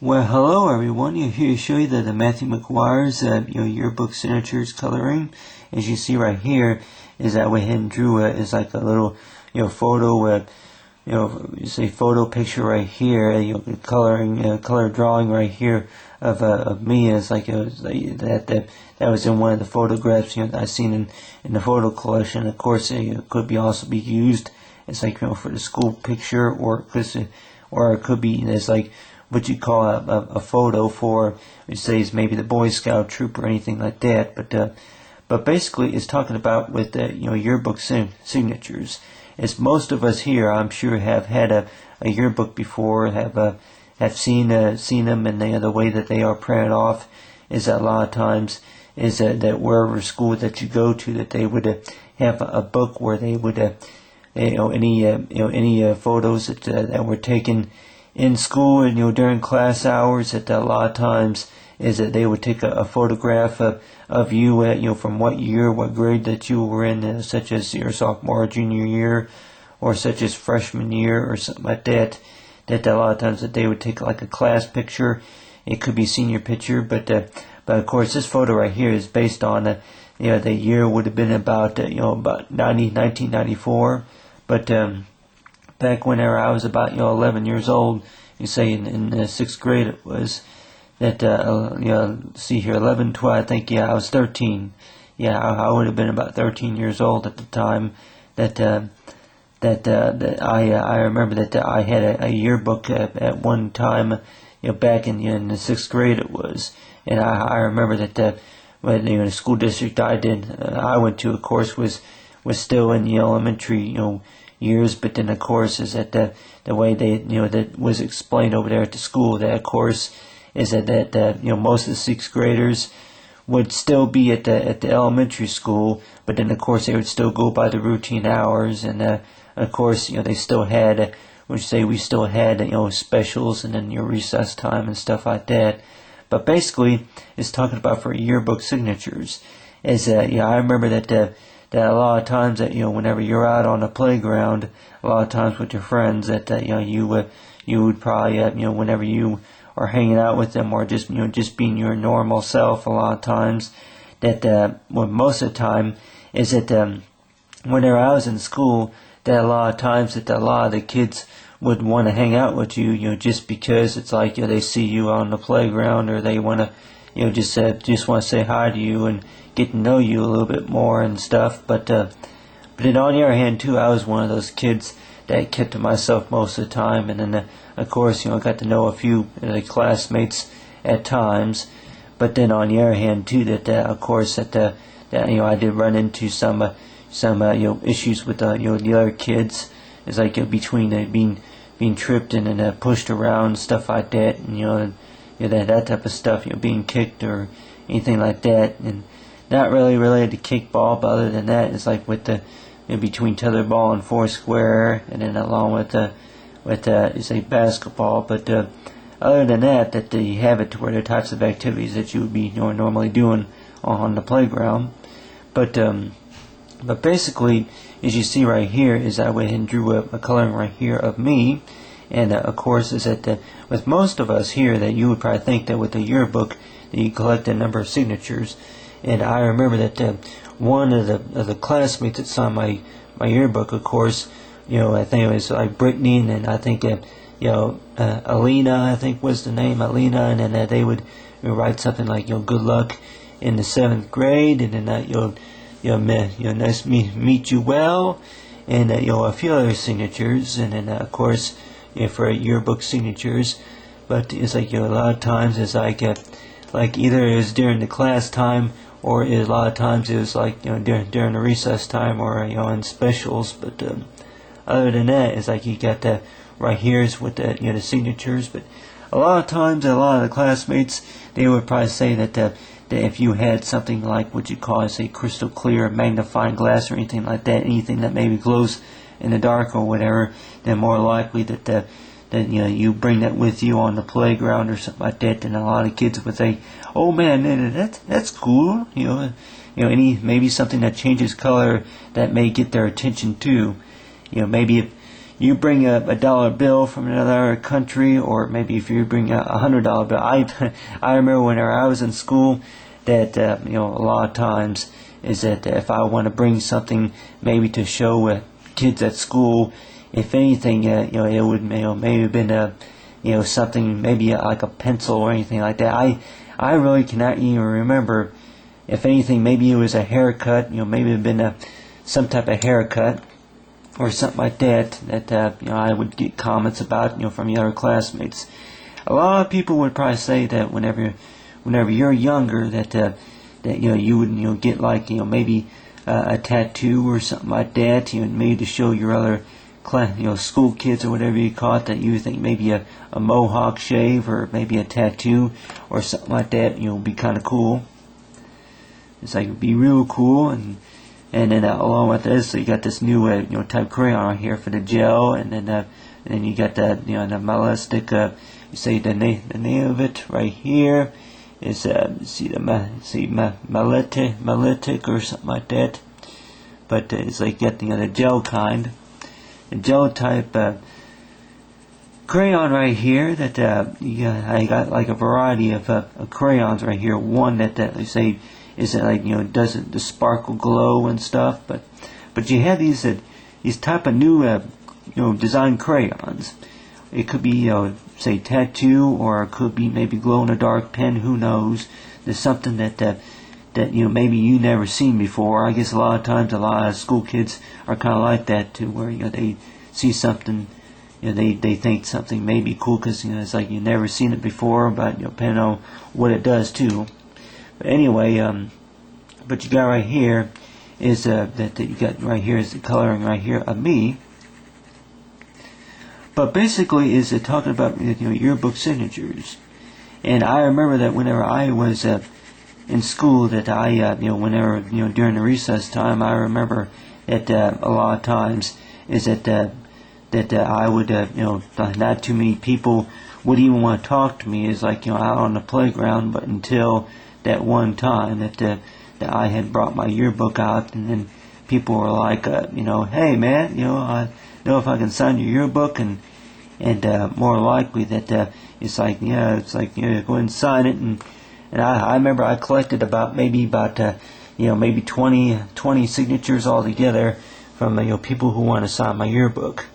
Well, hello everyone. Here to show you the Matthew McGuire's yearbook signatures coloring. As you see right here, is I went ahead and drew is like a little photo say photo picture right here. Coloring color drawing right here of me is like that was in one of the photographs I seen in the photo collection. Of course, it could be also be used as like for the school picture, or it could be as like what you call a photo for, which says maybe the Boy Scout troop or anything like that. But basically, it's talking about with yearbook signatures. As most of us here, I'm sure, have had a yearbook before, have seen them, and the way that they are printed off is that a lot of times is that wherever school that you go to, that they would have a book where they would any photos that were taken in school and during class hours. That a lot of times is that they would take a photograph of you from what year, what grade that you were in, such as your sophomore or junior year, or such as freshman year or something like that. That a lot of times that they would take like a class picture. It could be senior picture, but of course this photo right here is based on the year would have been about 1994, but back whenever I was about 11 years old, you say in the sixth grade it was, that see here 11, 12, I think I was 13. I would have been about 13 years old at the time that I remember that I had a yearbook at one time, back in the sixth grade it was. And I remember that when the school district I went to, of course, was still in the elementary years. But then of course is that the way they that was explained over there at the school, that of course is that most of the sixth graders would still be at the elementary school, but then of course they would still go by the routine hours. And of course they still had, we still had specials, and then your recess time and stuff like that. But basically it's talking about for yearbook signatures. Is I remember that a lot of times that whenever you're out on the playground, a lot of times with your friends, that you would probably whenever you are hanging out with them, or just being your normal self, a lot of times that most of the time is that whenever I was in school, that a lot of times that a lot of the kids would want to hang out with you, just because it's like they see you on the playground, or they want to just want to say hi to you and get to know you a little bit more and stuff. But then on the other hand too, I was one of those kids that kept to myself most of the time. And then of course I got to know a few of the classmates at times. But then on the other hand too, that of course that I did run into some issues with the other kids. It's like between being tripped and pushed around, stuff like that, and that type of stuff, being kicked or anything like that. And not really related to kickball, but other than that, it's like with the between tetherball and foursquare, and then along with say basketball. But other than that you have it to where the types of activities that you would be normally doing on the playground. But basically, as you see right here, is I went ahead and drew a coloring right here of me. And of course is that with most of us here, that you would probably think that with a yearbook that you collect a number of signatures. And I remember that one of the classmates that saw my yearbook, of course, I think it was like Brittany, and then I think Alina, I think was the name, Alina, and then they would write something like good luck in the 7th grade, and then nice to meet you well, and a few other signatures. And then of course for yearbook signatures. But it's like a lot of times it's like either it was during the class time, or a lot of times it was like during the recess time, or in specials. But other than that, it's like you got that right here is with the signatures. But a lot of times a lot of the classmates, they would probably say that if you had something like what you call, say, crystal clear magnifying glass or anything like that, anything that maybe glows in the dark or whatever, then more likely that you bring that with you on the playground or something like that. Then a lot of kids would say, "Oh man, that's cool." Maybe something that changes color that may get their attention too. Maybe if you bring a dollar bill from another country, or maybe if you bring a $100 bill. I remember whenever I was in school that a lot of times is that if I want to bring something maybe to show kids at school, if anything, it would maybe have been something maybe like a pencil or anything like that. I really cannot even remember. If anything, maybe it was a haircut. Maybe it had been some type of haircut or something like that. I would get comments about from the other classmates. A lot of people would probably say that whenever you're younger, that you would get like maybe a tattoo or something like that. Maybe to show your other class, school kids or whatever you call it, that you think maybe a mohawk shave or maybe a tattoo or something like that would be kind of cool. It's like it'd be real cool. And then along with this, so you got this new type crayon right here for the gel, and then you got that the Malastic. You say the name of it right here is Maletic or something like that. But it's like getting the gel kind, the gel type crayon right here. That I got like a variety of crayons right here. One that they say is like doesn't the sparkle glow and stuff, but you have these type of new design crayons. It could be say tattoo, or it could be maybe glow in the dark pen. Who knows? There's something that maybe you never seen before. I guess a lot of times a lot of school kids are kind of like that too, where they see something, they think something may be cool because it's like you never seen it before, but depending on what it does too. But anyway, but you got right here is that you got right here is the coloring right here of me. But basically, is it talking about yearbook signatures? And I remember that whenever I was in school, that I whenever during the recess time, I remember that a lot of times is that I would not too many people would even want to talk to me. Is like out on the playground, but until that one time that I had brought my yearbook out, and then people were like, hey man, I know if I can sign your yearbook, and more likely that it's like go ahead and sign it, and I remember I collected about maybe 20 signatures altogether from people who want to sign my yearbook.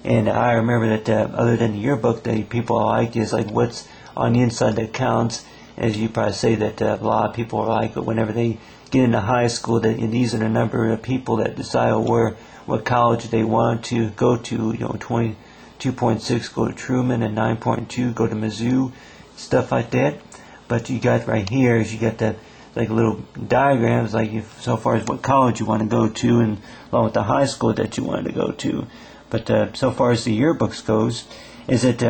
And I remember that other than the yearbook, the people I like is like what's on the inside that counts. As you probably say that a lot of people are like, but whenever they get into high school, that these are the number of people that decide what college they want to go to. 22.6 go to Truman, and 9.2 go to Mizzou, stuff like that. But you got right here is you got that like little diagrams, like so far as what college you want to go to, and along with the high school that you wanted to go to. But so far as the yearbooks goes, is it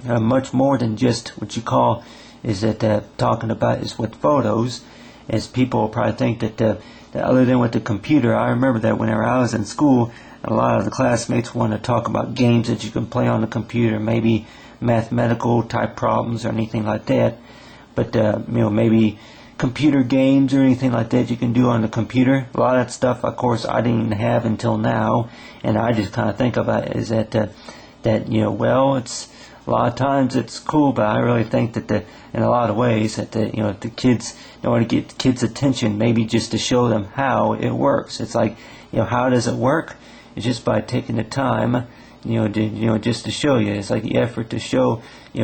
much more than just what you call is that talking about is with photos, as people will probably think that other than with the computer. I remember that whenever I was in school, a lot of the classmates want to talk about games that you can play on the computer, maybe mathematical type problems or anything like that. But maybe computer games or anything like that you can do on the computer. A lot of that stuff, of course, I didn't even have until now, and I just kind of think about it is that it's a lot of times it's cool, but I really think that in a lot of ways that the kids, in order to get the kids' attention, maybe just to show them how it works. It's like how does it work? It's just by taking the time, just to show you. It's like the effort to show me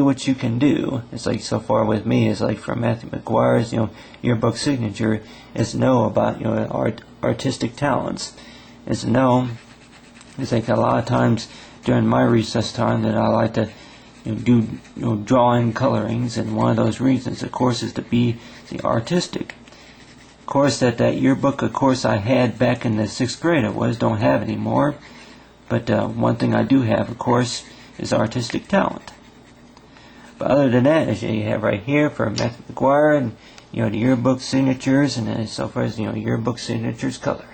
what you can do. It's like so far with me, it's like from Matthew McGuire's, yearbook signature is to know about artistic talents. Is to know. It's like a lot of times during my recess time that I like to do drawing colorings, and one of those reasons, of course, is to be artistic. Of course, that yearbook, of course, I had back in the 6th grade. Don't have anymore. But one thing I do have, of course, is artistic talent. But other than that, as you have right here for Matthew McGuire, and the yearbook signatures, and so far as yearbook signatures color.